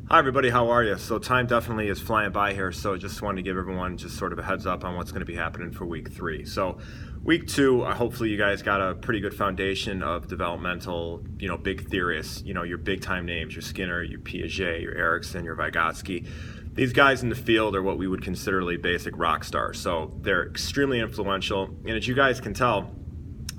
Hi everybody, how are you? So time definitely is flying by here, so just wanted to give everyone just sort of a heads up on what's going to be happening for week 3. So week 2, hopefully you guys got a pretty good foundation of developmental, big theorists, your big time names, your Skinner, your Piaget, your Erickson, your Vygotsky. These guys in the field are what we would consider basic rock stars. So they're extremely influential, and as you guys can tell,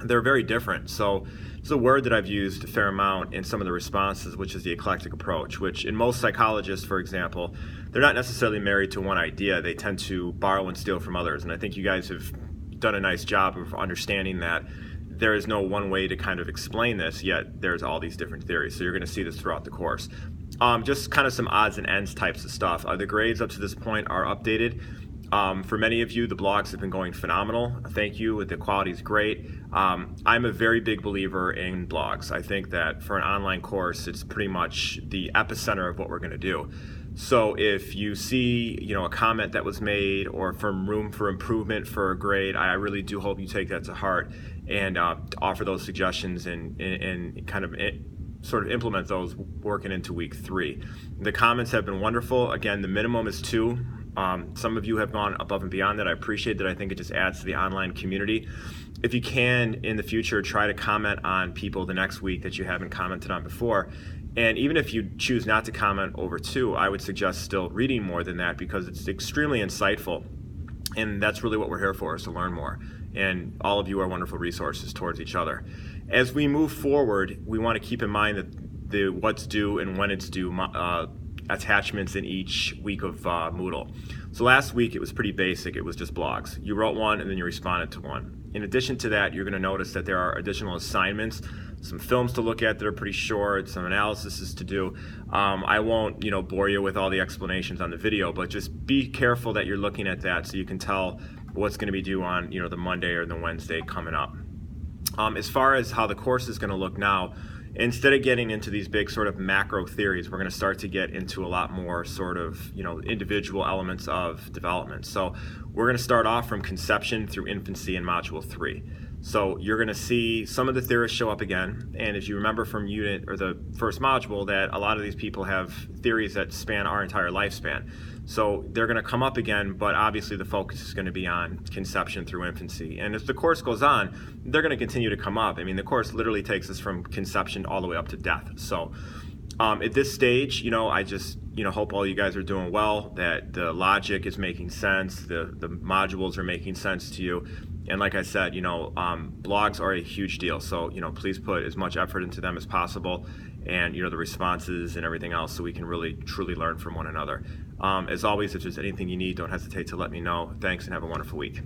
they're very different. So it's a word that I've used a fair amount in some of the responses, which is the eclectic approach, which in most psychologists, for example, they're not necessarily married to one idea. They tend to borrow and steal from others. And I think you guys have done a nice job of understanding that there is no one way to kind of explain this, yet there's all these different theories. So you're going to see this throughout the course. Just kind of some odds and ends types of stuff. The grades up to this point are updated. For many of you, the blogs have been going phenomenal. Thank you. The quality is great. I'm a very big believer in blogs. I think that for an online course, it's pretty much the epicenter of what we're going to do. So if you see, a comment that was made or from room for improvement for a grade, I really do hope you take that to heart and offer those suggestions and kind of sort of implement those working into week 3. The comments have been wonderful. Again, the minimum is 2. Some of you have gone above and beyond that. I appreciate that. I think it just adds to the online community. If you can, in the future, try to comment on people the next week that you haven't commented on before. And even if you choose not to comment over 2, I would suggest still reading more than that because it's extremely insightful. And that's really what we're here for, is to learn more. And all of you are wonderful resources towards each other. As we move forward, we want to keep in mind that the what's due and when it's due attachments in each week of Moodle. So last week it was pretty basic. It was just blogs. You wrote one and then you responded to one. In addition to that, you're going to notice that there are additional assignments, some films to look at that are pretty short, some analysis to do. I won't, bore you with all the explanations on the video, but just be careful that you're looking at that so you can tell what's going to be due on, the Monday or the Wednesday coming up. As far as how the course is going to look now, instead of getting into these big sort of macro theories, we're going to start to get into a lot more sort of, individual elements of development. So we're going to start off from conception through infancy in Module 3. So you're going to see some of the theorists show up again. And as you remember from unit or the first module, that a lot of these people have theories that span our entire lifespan. So they're going to come up again, but obviously the focus is going to be on conception through infancy. And as the course goes on, they're going to continue to come up. I mean, the course literally takes us from conception all the way up to death. So at this stage, I just, hope all you guys are doing well, that the logic is making sense, the modules are making sense to you. And like I said, blogs are a huge deal. So, please put as much effort into them as possible and, the responses and everything else so we can really, truly learn from one another. As always, if there's anything you need, don't hesitate to let me know. Thanks and have a wonderful week.